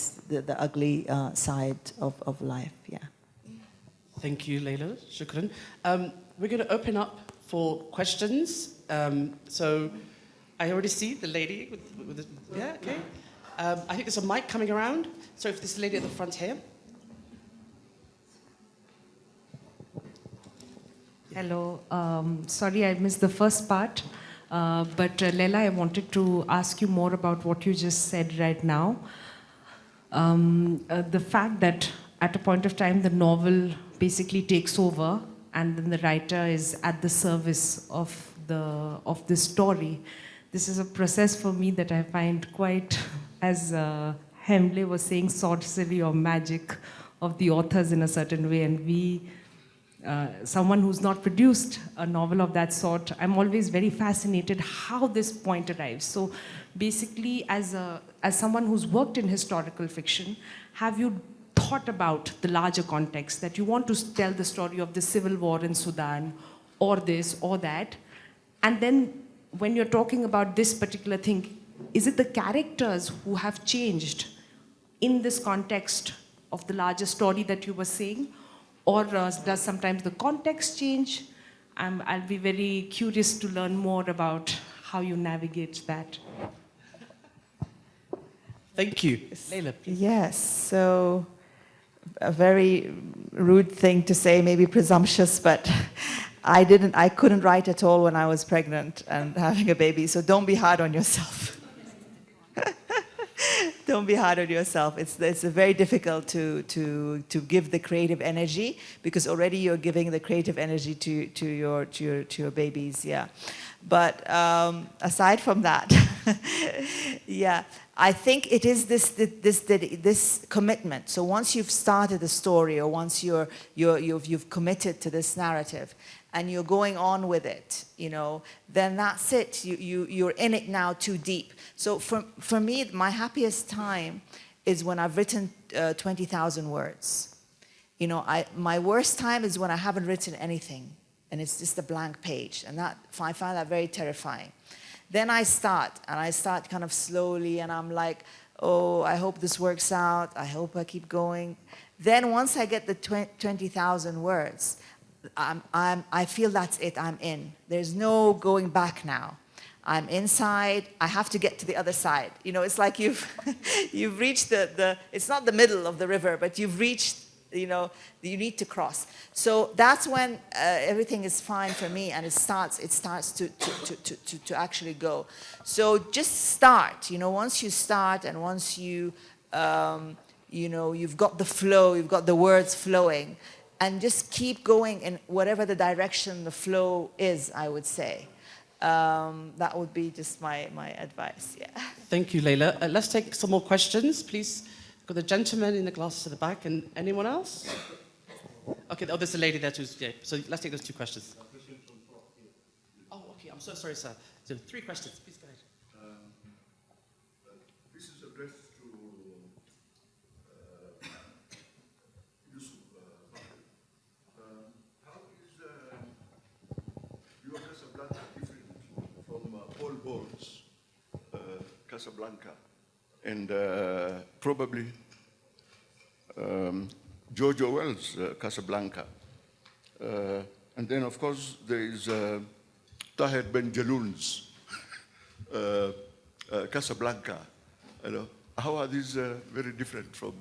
ugly side of life. Yeah. Thank you, Leila. Shukran. We're going to open up for questions. So I already see the lady with the, yeah, okay. I think there's a mic coming around. So if this lady at the front here. Hello. Sorry, I missed the first part. But Leila, I wanted to ask you more about what you just said right now. The fact that at a point of time the novel basically takes over and then the writer is at the service of the story. This is a process for me that I find quite, as Hemle was saying, sorcery or magic of the authors in a certain way. And someone who's not produced a novel of that sort, I'm always very fascinated how this point arrives. So basically, as someone who's worked in historical fiction, have you thought about the larger context, that you want to tell the story of the civil war in Sudan, or this, or that, and then when you're talking about this particular thing, is it the characters who have changed in this context of the larger story that you were saying? Or does sometimes the context change? I'll be very curious to learn more about how you navigate that. Thank you. Leila, please. Yes, so a very rude thing to say, maybe presumptuous, but I couldn't write at all when I was pregnant and having a baby, so don't be hard on yourself. Don't be hard on yourself. It's very difficult to give the creative energy, because already you're giving the creative energy to your babies, yeah. But aside from that, yeah, I think it is this commitment. So once you've started the story, or once you've committed to this narrative, and you're going on with it, you know, then that's it. You're in it now too deep. So for me, my happiest time is when I've written 20,000 words. You know, my worst time is when I haven't written anything, and it's just a blank page, and I find that very terrifying. Then I start kind of slowly, and I'm like, oh, I hope this works out. I hope I keep going. Then once I get the 20,000 words, I feel that's it, I'm in. There's no going back now. I'm inside, I have to get to the other side. You know, it's like you've reached it's not the middle of the river, but you've reached, you know, you need to cross. So that's when everything is fine for me, and it starts to actually go. So just start, you know, once you start, and once you know, you've got the flow, you've got the words flowing, and just keep going in whatever the direction the flow is, I would say. That would be just my advice, yeah. Thank you, Leila. Let's take some more questions, please. Got the gentleman in the glasses at the back, and anyone else? Okay, oh, there's a lady there too. Yeah. So let's take those two questions. Oh, okay, I'm so sorry, sir. So 3 questions, please go ahead. This is addressed to Youssef. How is your Casablanca different from Paul Bowles' Casablanca, and probably George Orwell's Casablanca? And then, of course, there is Tahir Ben Jaloun's Casablanca. You know, how are these very different from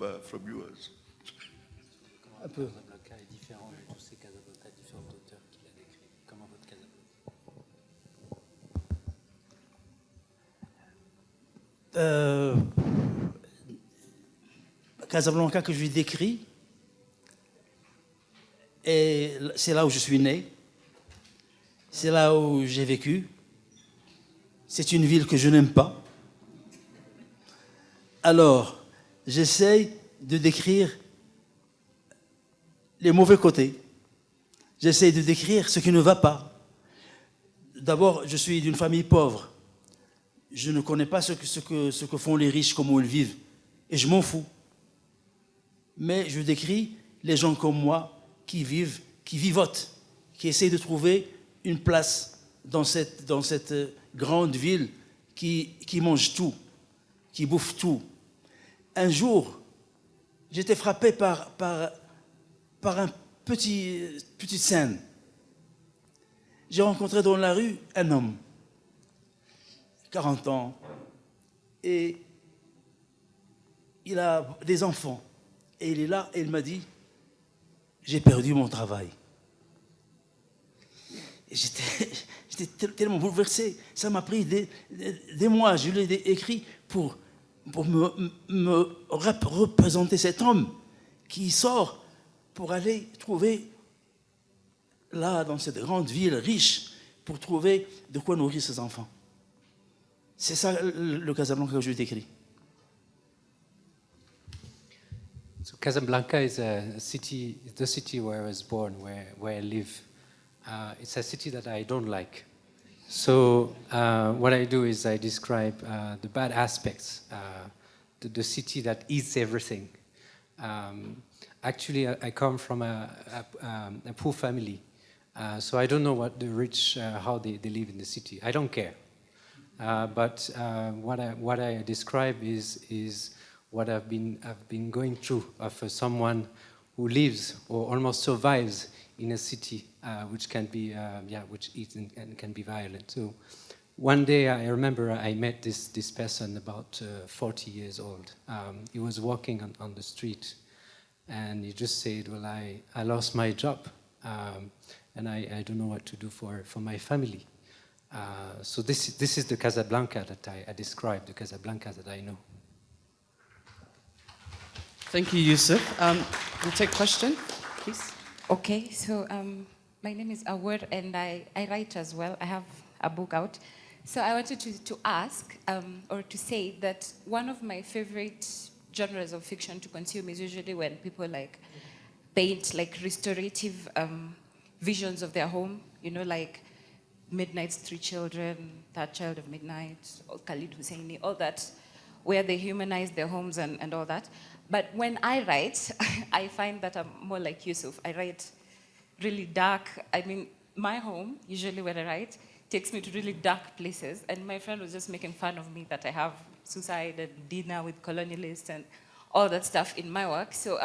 yours? Un peu. Casablanca est différent de tous ces Casablanca différents d'auteurs qu'il a décrits. Comment votre Casablanca? Casablanca que je décris, et c'est là où je suis né, c'est là où j'ai vécu. C'est une ville que je n'aime pas. Alors, j'essaye de décrire les mauvais côtés. J'essaye de décrire ce qui ne va pas. D'abord, je suis d'une famille pauvre. Je ne connais pas ce que font les riches, comment ils vivent. Et je m'en fous. Mais je décris les gens comme moi qui vivent, qui vivotent, qui essayent de trouver une place dans cette grande ville qui mange tout, qui bouffe tout. Un jour, j'étais frappé par une petite scène. J'ai rencontré dans la rue un homme, 40 ans, et il a des enfants. Et il est là et il m'a dit, j'ai perdu mon travail. Et j'étais tellement bouleversé. Ça m'a pris des mois. Je l'ai écrit pour me représenter cet homme qui sort pour aller trouver, là, dans cette grande ville riche, pour trouver de quoi nourrir ses enfants. C'est ça le Casablanca que je décris. So Casablanca is a city, the city where I was born, where I live. It's a city that I don't like. So what I do is I describe the bad aspects, the city that eats everything. Actually, I come from a poor family, so I don't know what the rich, how they live in the city. I don't care. But what I describe is what I've been going through for someone who lives or almost survives in a city which can be which eats and can be violent. So one day I remember I met this person about 40 years old. He was walking on the street, and he just said, "Well, I lost my job. and I don't know what to do for my family. So this is the Casablanca that I described, the Casablanca that I know. Thank you, Youssef. We'll take a question, please. Okay, so my name is Awar and I write as well. I have a book out. So I wanted to ask or to say that one of my favorite genres of fiction to consume is usually when people like paint like restorative visions of their home, you know, like Midnight's Three Children, That Child of Midnight, or Khalid Hosseini, all that, where they humanize their homes and all that. But when I write, I find that I'm more like Youssef. I write really dark. I mean, my home, usually when I write, takes me to really dark places. And my friend was just making fun of me that I have suicide and dinner with colonialists and all that stuff in my work. So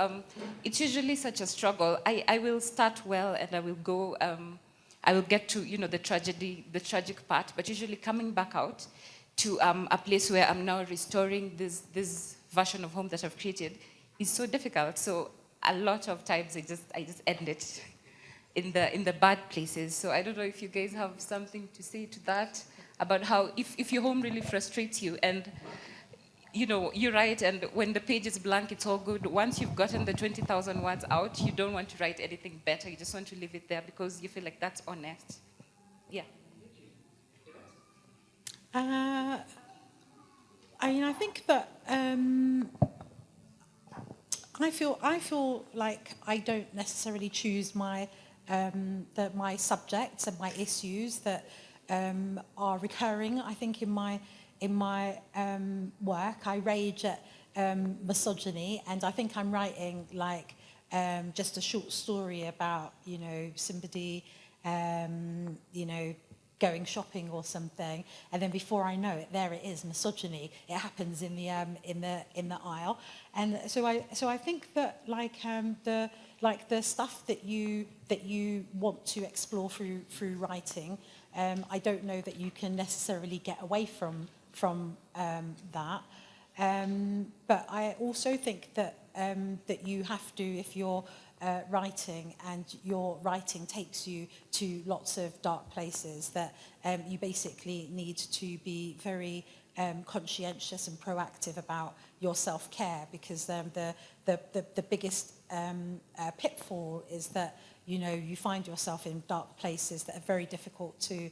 it's usually such a struggle. I will start well and I will go, I will get to, you know, the tragedy, the tragic part, but usually coming back out to a place where I'm now restoring this version of home that I've created is so difficult. So a lot of times I just end it in the bad places. So I don't know if you guys have something to say to that about how if your home really frustrates you and you know you write and when the page is blank it's all good. Once you've gotten the 20,000 words out, you don't want to write anything better. You just want to leave it there because you feel like that's honest. Yeah. I mean, I think that I feel like I don't necessarily choose my my subjects and my issues that are recurring. I think in my work, I rage at misogyny, and I think I'm writing like just a short story about somebody going shopping or something, and then before I know it, there it is, misogyny. It happens in the aisle, and so I think that the stuff that you want to explore through writing, I don't know that you can necessarily get away from that, but I also think that that you have to, if you're writing and your writing takes you to lots of dark places, that you basically need to be very conscientious and proactive about your self-care, because the biggest pitfall is that you find yourself in dark places that are very difficult to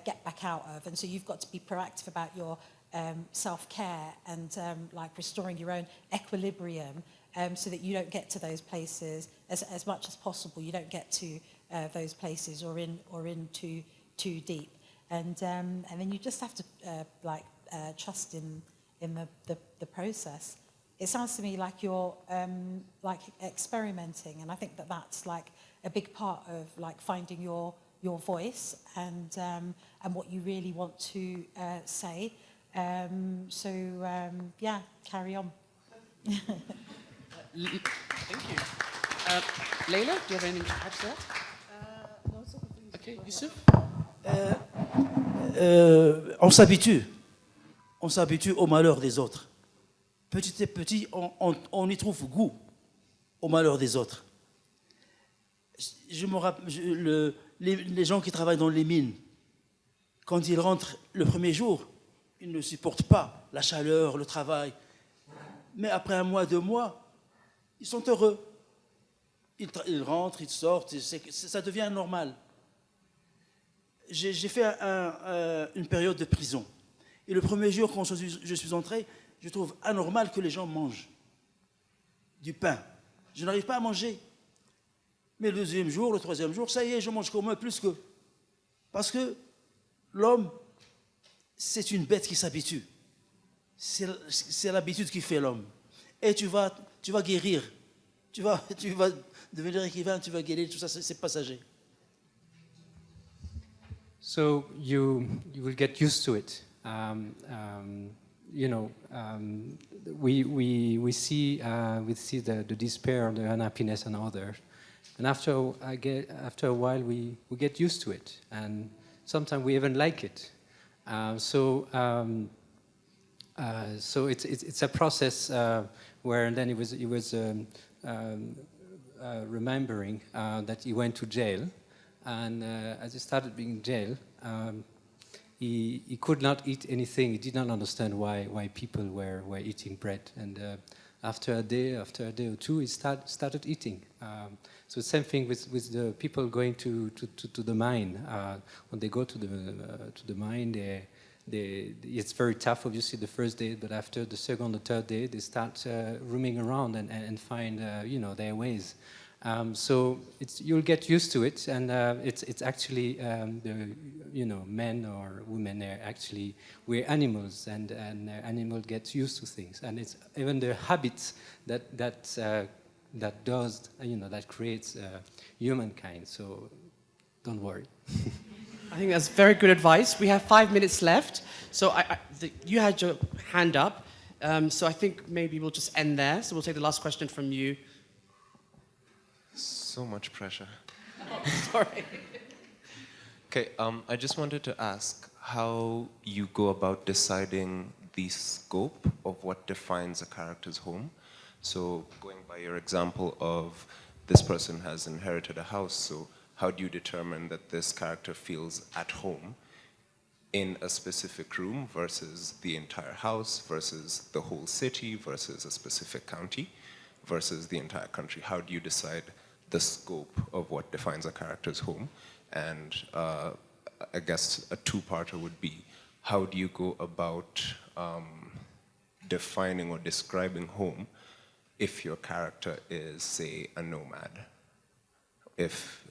get back out of, and so you've got to be proactive about your self-care and like restoring your own equilibrium, so that you don't get to those places as much as possible. You don't get to those places or in too deep, and then you just have to trust in the process. It sounds to me like you're like experimenting, and I think that that's like a big part of like finding your voice and what you really want to say. Yeah, carry on. Thank you. Leila, do you have anything to add to that? No, it's okay. Youssef? On s'habitue au malheur des autres. Petit à petit, on y trouve goût au malheur des autres. Je me rappelle, les gens qui travaillent dans les mines, quand ils rentrent le premier jour, ils ne supportent pas la chaleur, le travail. Mais après un mois, 2 mois, ils sont heureux. Ils rentrent, ils sortent, ça devient normal. J'ai fait une période de prison. Et le premier jour, quand je suis entré, je trouve anormal que les gens mangent du pain. Je n'arrive pas à manger. Mais le deuxième jour, le troisième jour, ça y est, je mange comme eux plus qu'eux. Parce que l'homme, c'est une bête qui s'habitue. C'est l'habitude qui fait l'homme. Et tu vas guérir. Tu vas devenir écrivain, tu vas guérir, tout ça, c'est passager. So you will get used to it. We see the despair, the unhappiness, and others, and after a while we get used to it, and sometimes we even like it. So it's a process where then it was remembering that he went to jail, and as he started being in jail, he could not eat anything. He did not understand why people were eating bread. And after a day or two, he started eating. So same thing with the people going to the mine. When they go to the mine, it's very tough, obviously, the first day. But after the second or third day, they start roaming around and find their ways. So you'll get used to it, and it's actually men or women are actually, we're animals, and animal gets used to things, and it's even the habits that creates humankind. So don't worry. I think that's very good advice. We have 5 minutes left, so you had your hand up, so I think maybe we'll just end there. So we'll take the last question from you. So much pressure. Oh, sorry. Okay, I just wanted to ask how you go about deciding the scope of what defines a character's home. So going by your example of this person has inherited a house, so how do you determine that this character feels at home in a specific room versus the entire house versus the whole city versus a specific county versus the entire country? How do you decide the scope of what defines a character's home? And I guess a two-parter would be, how do you go about defining or describing home if your character is, say, a nomad? If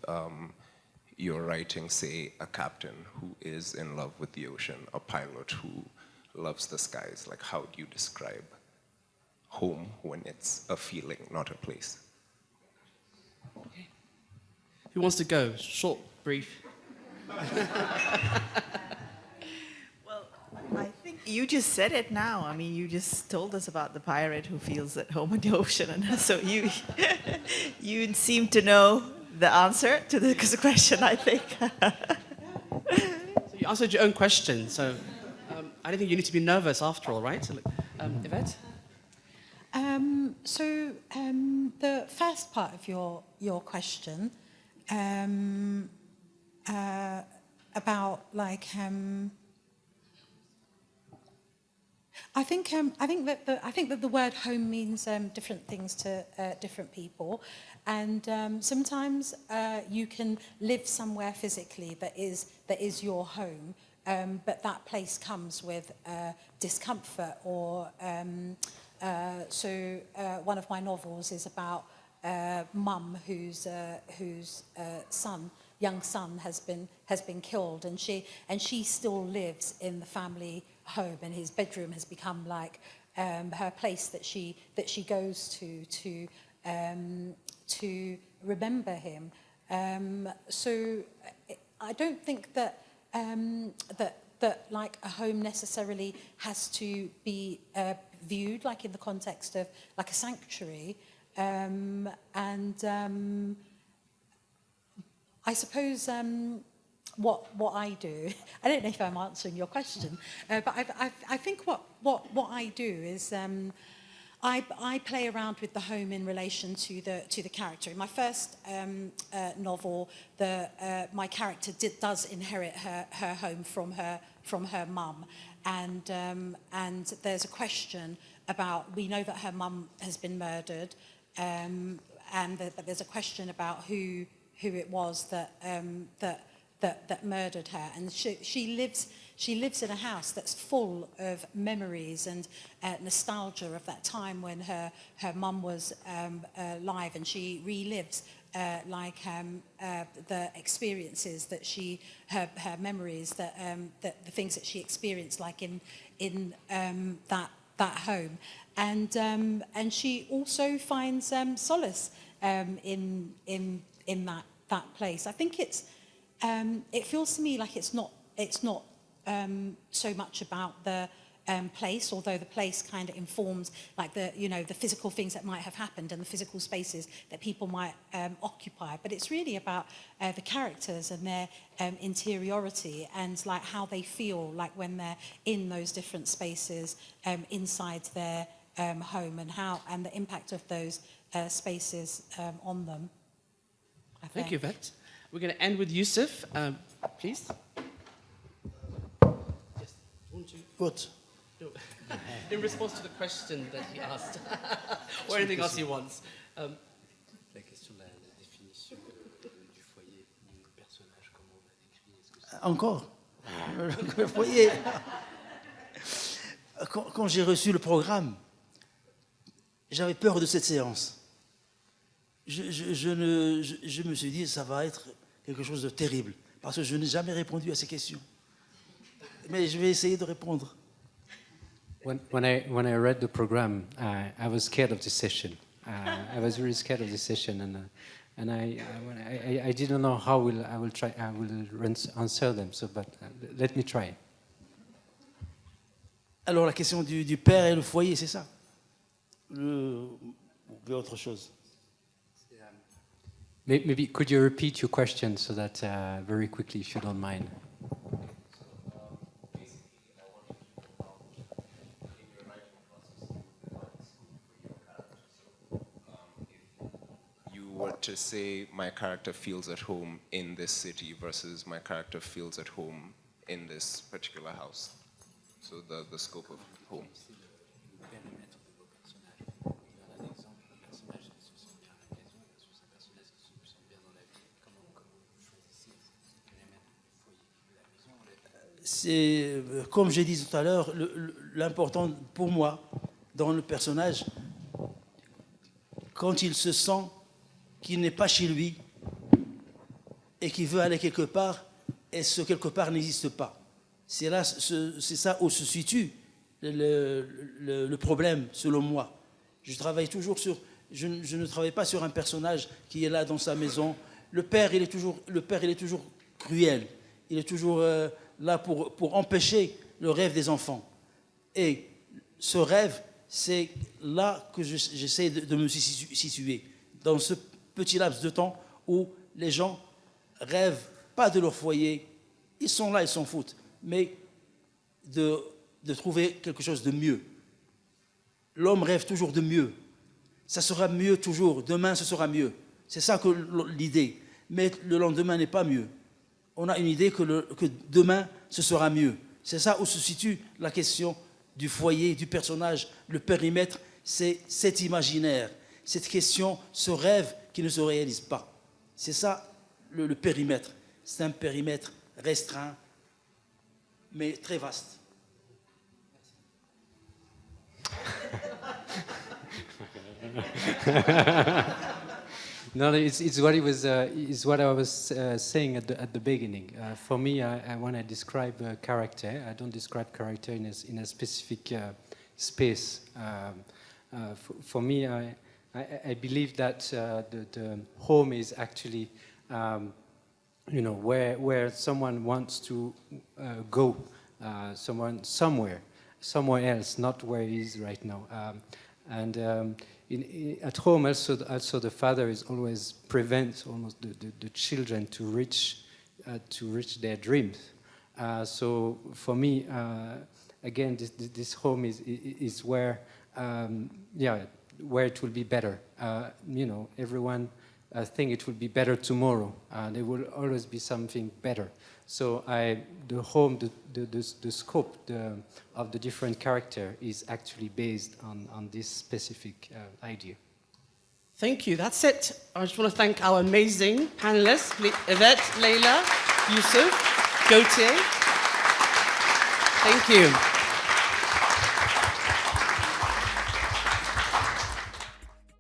you're writing, say, a captain who is in love with the ocean, a pilot who loves the skies, like how do you describe home when it's a feeling, not a place? Okay. Who wants to go? Short, brief. Well, I think you just said it now. I mean, you just told us about the pirate who feels at home in the ocean, and so you seem to know the answer to the question, I think. So you answered your own question, so I don't think you need to be nervous after all, right? So, Yvvette? The first part of your question about like I think that the word home means different things to different people, and sometimes you can live somewhere physically that is your home, but that place comes with discomfort or. One of my novels is about mum whose young son has been killed, and she still lives in the family home, and his bedroom has become like her place that she goes to remember him. So I don't think that that like a home necessarily has to be viewed like in the context of like a sanctuary, and I suppose what I do, I don't know if I'm answering your question, but I think what I do is I play around with the home in relation to the character. In my first novel, my character does inherit her home from her mum, and there's a question about, we know that her mum has been murdered, and that there's a question about who it was that murdered her, and she lives in a house that's full of memories and nostalgia of that time when her mum was alive, and she relives the experiences that her memories, that the things that she experienced, like in that home, and she also finds solace in that place. I think it feels to me like it's not so much about the place, although the place kind of informs like the physical things that might have happened and the physical spaces that people might occupy, but it's really about the characters and their interiority, and like how they feel like when they're in those different spaces inside their home and the impact of those spaces on them. I Thank think. you, Yvvette. We're going to end with Youssef, please. Yes. What? No. In response to the question that he asked, or anything else he wants. La question de la définition du foyer du personnage, comment on la décrit, est-ce que c'est... Encore. Vous voyez, quand j'ai reçu le programme, j'avais peur de cette séance. Je me suis dit, ça va être quelque chose de terrible, parce que je n'ai jamais répondu à ces questions. Mais je vais essayer de répondre. When I read the program, I was scared of this session. I was really scared of this session, and I didn't know how I will answer them. So, but let me try. Alors la question du père et le foyer, c'est ça. Ou autre chose. Maybe could you repeat your question so that very quickly, if you don't mind. To say my character feels at home in this city versus my character feels at home in this particular house. So the scope of home. C'est, comme j'ai dit tout à l'heure, l'important pour moi, dans le personnage, quand il se sent qu'il n'est pas chez lui et qu'il veut aller quelque part, et ce quelque part n'existe pas. C'est ça où se situe le problème, selon moi. Je ne travaille pas sur un personnage qui est là dans sa maison. Le père, il est toujours cruel. Il est toujours là pour empêcher le rêve des enfants. Et ce rêve, c'est là que j'essaie de me situer, dans ce petit laps de temps où les gens rêvent pas de leur foyer, ils sont là, ils s'en foutent, mais de trouver quelque chose de mieux. L'homme rêve toujours de mieux. Ça sera mieux toujours, demain ce sera mieux. C'est ça que l'idée. Mais le lendemain n'est pas mieux. On a une idée que demain ce sera mieux. C'est ça où se situe la question du foyer, du personnage, le périmètre, c'est cet imaginaire, cette question, ce rêve qui ne se réalise pas. C'est ça le périmètre. C'est un périmètre restreint, mais très vaste. No, it's what I was saying at the beginning. For me, when I describe a character, I don't describe character in a specific space. For me, I believe that the home is actually, where someone wants to go, somewhere else, not where he is right now. At home, also the father is always prevents almost the children to reach their dreams. So for me, again, this home is where where it will be better. Everyone think it will be better tomorrow. There will always be something better. So the home, the scope of the different character is actually based on this specific idea. Thank you. That's it. I just want to thank our amazing panelists, Yvvette, Leila, Youssef, Gautier. Thank you.